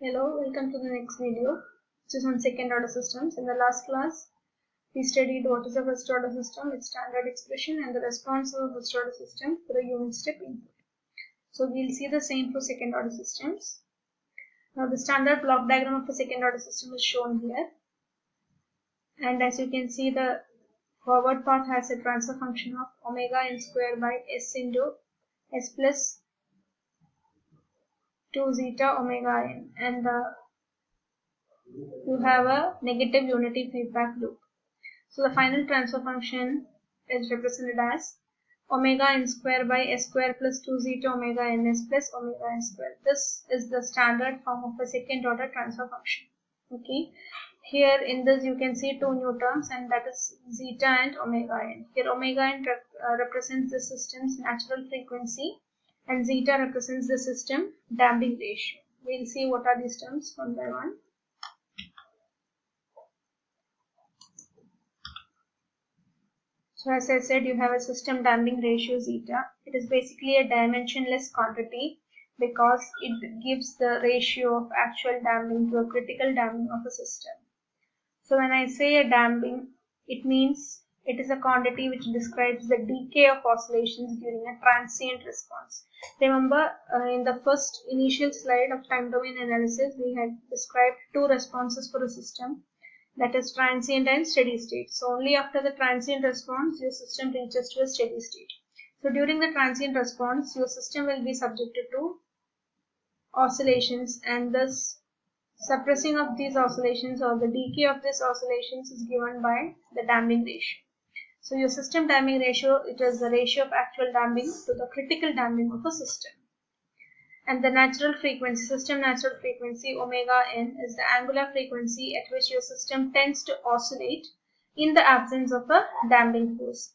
Hello, welcome to the next video, which is on second order systems. In the last class, we studied what is a first order system, its standard expression, and the response of a first order system for a unit step input. So we'll see the same for second order systems. Now the standard block diagram of a second order system is shown here. And as you can see, the forward path has a transfer function of omega n square by s into s plus 2 zeta omega n, and you have a negative unity feedback loop. So the final transfer function is represented as omega n square by s square plus 2 zeta omega ns plus omega n square. This is the standard form of a second order transfer function. Okay. Here in this you can see two new terms, and that is zeta and omega n. Here omega n represents the system's natural frequency and zeta represents the system damping ratio. We'll see what are these terms one by one. So as I said, you have a system damping ratio zeta. It is basically a dimensionless quantity because it gives the ratio of actual damping to a critical damping of a system. So when I say a damping, it means it is a quantity which describes the decay of oscillations during a transient response. Remember, in the first initial slide of time domain analysis, we had described two responses for a system, that is transient and steady state. So only after the transient response, your system reaches to a steady state. So during the transient response, your system will be subjected to oscillations, and thus suppressing of these oscillations or the decay of these oscillations is given by the damping ratio. So your system damping ratio, it is the ratio of actual damping to the critical damping of a system. And the natural frequency, system natural frequency omega n, is the angular frequency at which your system tends to oscillate in the absence of a damping force.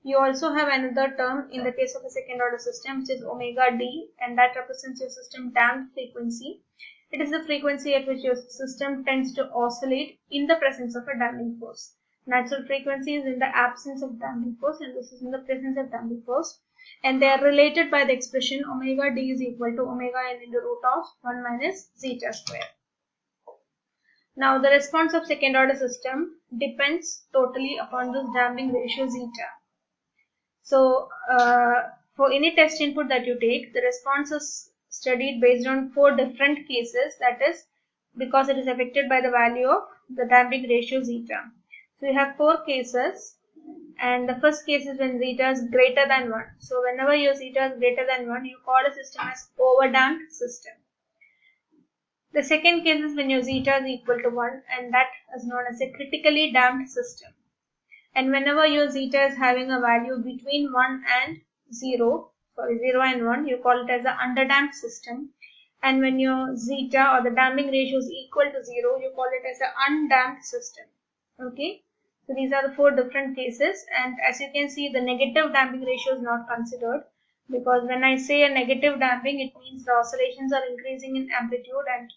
You also have another term in the case of a second order system, which is omega d, and that represents your system damped frequency. It is the frequency at which your system tends to oscillate in the presence of a damping force. Natural frequency is in the absence of damping force, and this is in the presence of damping force. And they are related by the expression omega d is equal to omega n into root of 1 minus zeta square. Now the response of second order system depends totally upon this damping ratio zeta. So for any test input that you take, the response is studied based on 4 different cases, that is because it is affected by the value of the damping ratio zeta. So you have 4 cases, and the first case is when zeta is greater than 1. So whenever your zeta is greater than 1, you call a system as overdamped system. The second case is when your zeta is equal to 1, and that is known as a critically damped system. And whenever your zeta is having a value between 1 and 0 and 1, you call it as an underdamped system. And when your zeta or the damping ratio is equal to 0, you call it as an undamped system. Okay. So these are the 4 different cases, and as you can see, the negative damping ratio is not considered, because when I say a negative damping, it means the oscillations are increasing in amplitude, and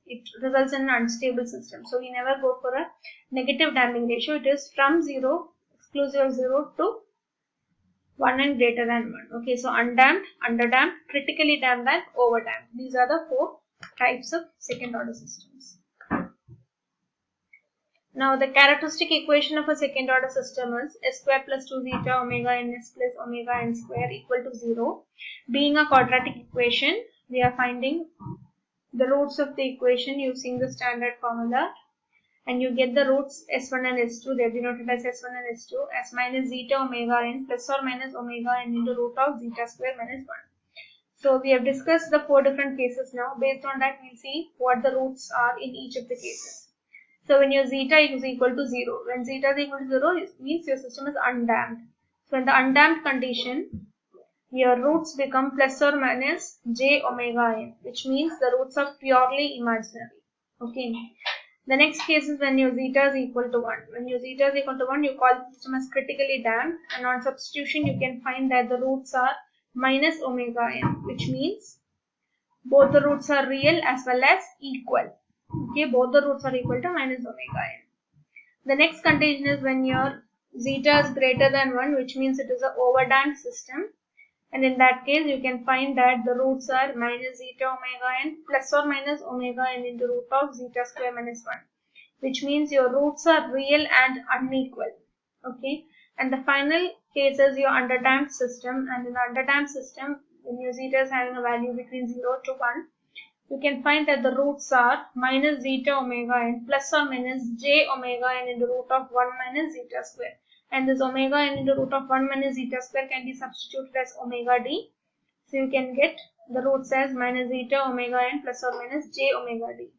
it results in an unstable system. So we never go for a negative damping ratio. It is from 0, exclusive of 0, to 1 and greater than 1. Okay, so undamped, underdamped, critically damped, and overdamped. These are the 4 types of second order systems. Now the characteristic equation of a second order system is s square plus 2 zeta omega ns plus omega n square equal to 0. Being a quadratic equation, we are finding the roots of the equation using the standard formula, and you get the roots s1 and s2. They are denoted as s1 and s2 as minus zeta omega n plus or minus omega n into root of zeta square minus 1. So we have discussed the 4 different cases now. Based on that, we'll see what the roots are in each of the cases. So when your zeta is equal to 0, when zeta is equal to 0, it means your system is undamped. So in the undamped condition, your roots become plus or minus j omega n, which means the roots are purely imaginary. Okay. The next case is when your zeta is equal to 1. When your zeta is equal to 1, you call the system as critically damped, and on substitution, you can find that the roots are minus omega n, which means both the roots are real as well as equal. Okay, both the roots are equal to minus omega n. The next condition is when your zeta is greater than 1, which means it is an overdamped system, And in that case, you can find that the roots are minus zeta omega n plus or minus omega n into root of zeta square minus 1, which means your roots are real and unequal. Okay, and the final case is your underdamped system, and in the underdamped system, when your zeta is having a value between 0 to 1, you can find that the roots are minus zeta omega n plus or minus j omega n into root of 1 minus zeta square. And this omega n into root of 1 minus zeta square can be substituted as omega d. So you can get the roots as minus zeta omega n plus or minus j omega d.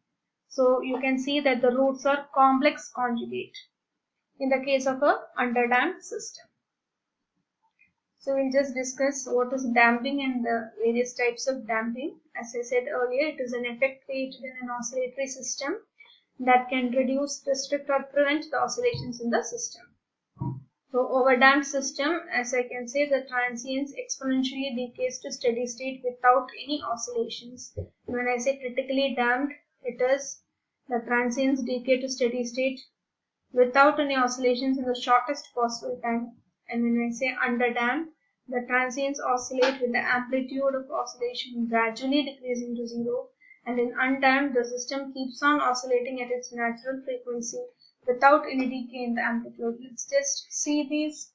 So you can see that the roots are complex conjugate in the case of a underdamped system. So we'll just discuss what is damping and the various types of damping. As I said earlier, it is an effect created in an oscillatory system that can reduce, restrict or prevent the oscillations in the system. So overdamped system, as I can say, the transients exponentially decays to steady state without any oscillations. When I say critically damped, it is the transients decay to steady state without any oscillations in the shortest possible time. And when I say underdamped, the transients oscillate with the amplitude of oscillation gradually decreasing to 0, and in undamped, the system keeps on oscillating at its natural frequency without any decay in the amplitude. Let's just see these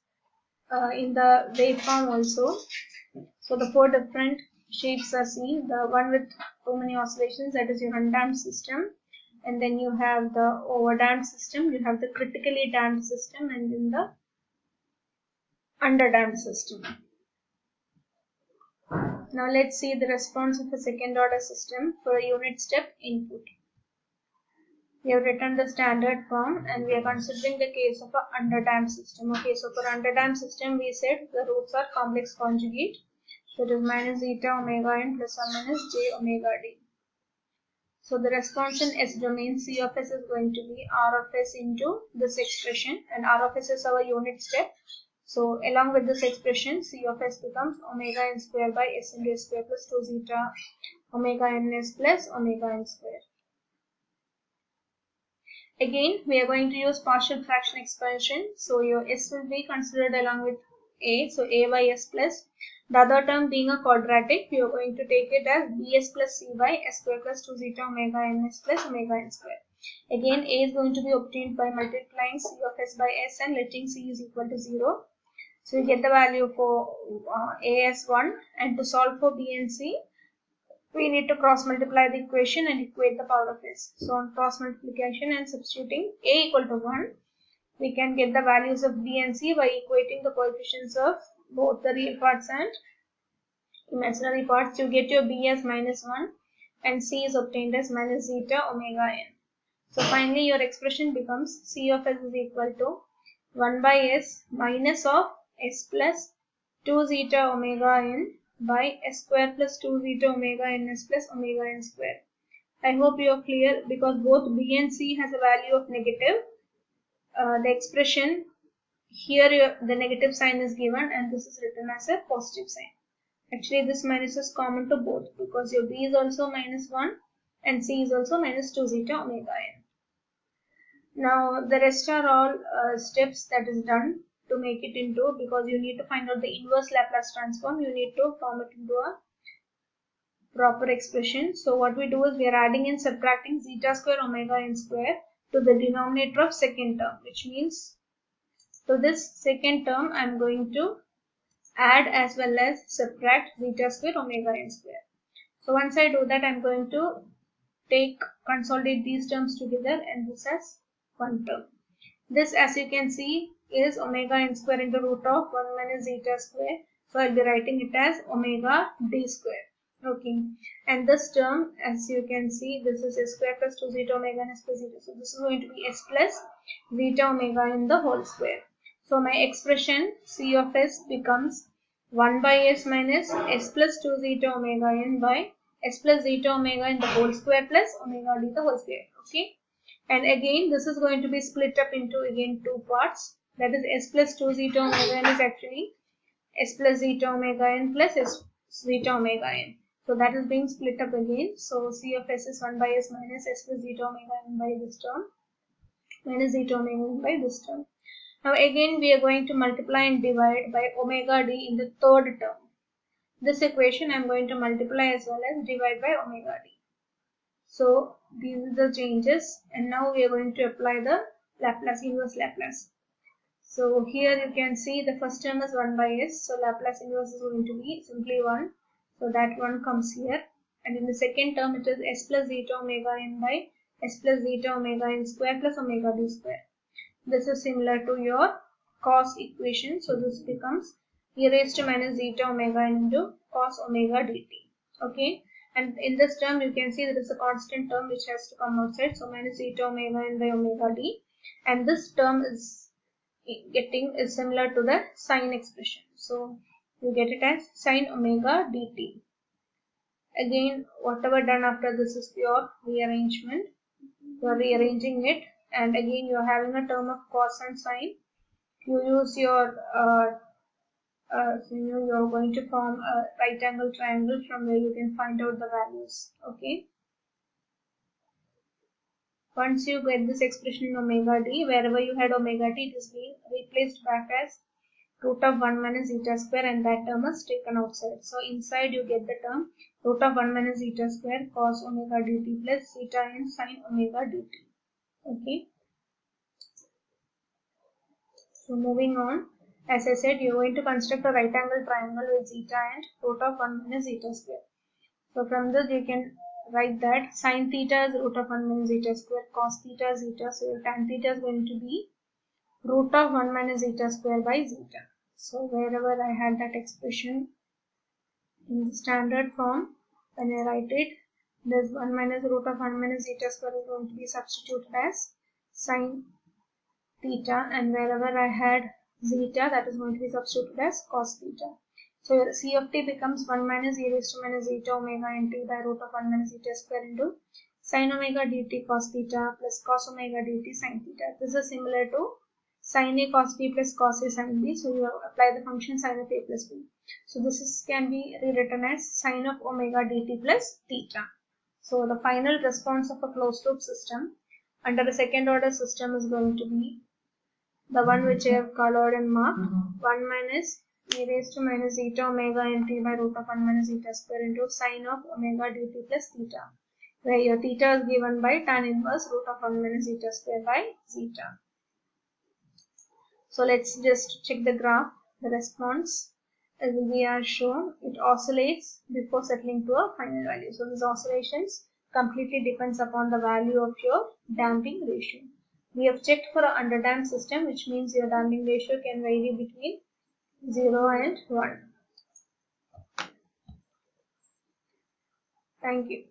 in the waveform also. So the 4 different shapes are seen. The one with too many oscillations, that is your undamped system. And then you have the overdamped system, you have the critically damped system, and then the underdamped system. Now let's see the response of a second order system for a unit step input. We have written the standard form and we are considering the case of an underdamped system. Okay, so for underdamped system we said the roots are complex conjugate. So it is minus zeta omega n plus or minus j omega d. So the response in S domain, C of S is going to be R of S into this expression, and R of S is our unit step. So along with this expression, C of S becomes omega n square by S into S square plus 2 zeta omega n s plus omega n square. Again, we are going to use partial fraction expansion. So your S will be considered along with A. So A by S plus. The other term being a quadratic, we are going to take it as Bs plus C by S square plus 2 zeta omega n s plus omega n square. Again, A is going to be obtained by multiplying C of S by S and letting C is equal to 0. So we get the value for A as 1, and to solve for B and C, we need to cross multiply the equation and equate the power of S. So on cross multiplication and substituting A equal to 1, we can get the values of B and C by equating the coefficients of both the real parts and imaginary parts. You get your B as minus 1 and C is obtained as minus zeta omega n. So finally your expression becomes C of S is equal to 1 by S minus of S plus 2 zeta omega n by S square plus 2 zeta omega n s plus omega n square. I hope you are clear, because both B and C has a value of negative. The expression here, the negative sign is given and this is written as a positive sign. Actually this minus is common to both, because your B is also minus 1 and C is also minus 2 zeta omega n. Now the rest are all steps that is done to make it into, because you need to find out the inverse Laplace transform, you need to form it into a proper expression. So what we do is we are adding and subtracting zeta square omega n square to the denominator of second term, which means to this second term I am going to add as well as subtract zeta square omega n square. So once I do that, I am going to consolidate these terms together and this as one term. This, as you can see, is omega n square into root of 1 minus zeta square. So I will be writing it as omega d square. Okay, and this term, as you can see, this is S square plus 2 zeta omega n s plus zeta. So this is going to be S plus zeta omega n the whole square. So my expression C of S becomes 1 by S minus S plus 2 zeta omega n by S plus zeta omega n the whole square plus omega d the whole square. Okay, and again this is going to be split up into again two parts. That is S plus 2 zeta omega n is actually S plus zeta omega n plus S zeta omega n. So that is being split up again. So C of S is 1 by S minus S plus zeta omega n by this term minus zeta omega n by this term. Now again we are going to multiply and divide by omega d in the third term. This equation I am going to multiply as well as divide by omega d. So these are the changes, and now we are going to apply the Laplace, inverse Laplace. So here you can see the first term is 1 by s, so Laplace inverse is going to be simply 1. So that 1 comes here, and in the second term it is s plus zeta omega n by s plus zeta omega n square plus omega d square. This is similar to your cos equation, so this becomes e raised to minus zeta omega n into cos omega dt. Okay, and in this term you can see there is a constant term which has to come outside, so minus zeta omega n by omega d, and this term is similar to the sine expression, so you get it as sine omega dt. Again, whatever done after this is pure rearrangement. You are rearranging it, and again you are having a term of cos and sine. You use your you are going to form a right angle triangle from where you can find out the values. Okay. Once you get this expression in omega d, wherever you had omega t, it is being replaced back as root of 1 minus zeta square, and that term is taken outside. So inside you get the term root of 1 minus zeta square cos omega dt plus zeta n sin omega dt. Okay. So moving on, as I said, you are going to construct a right angle triangle with zeta and root of 1 minus zeta square. So from this you can write that sin theta is root of 1 minus zeta square, cos theta is zeta, so your tan theta is going to be root of 1 minus zeta square by zeta. So wherever I had that expression in the standard form, when I write it, this 1 minus root of 1 minus zeta square is going to be substituted as sin theta, and wherever I had zeta, that is going to be substituted as cos theta. So your C of t becomes 1 minus e raised to minus zeta omega nt by root of 1 minus zeta square into sin omega dt cos theta plus cos omega dt sin theta. This is similar to sin a cos b plus cos a sin b. So you apply the function sin of a plus b. So this can be rewritten as sin of omega dt plus theta. So the final response of a closed loop system under a second order system is going to be the one which I have colored and marked, 1 minus e raised to minus zeta omega nt by root of 1 minus zeta square into sin of omega dt plus theta, where your theta is given by tan inverse root of 1 minus zeta square by zeta. So let's just check the graph. The response as we are shown, it oscillates before settling to a final value. So these oscillations completely depends upon the value of your damping ratio. We have checked for an underdamped system, which means your damping ratio can vary between 0 and 1. Thank you.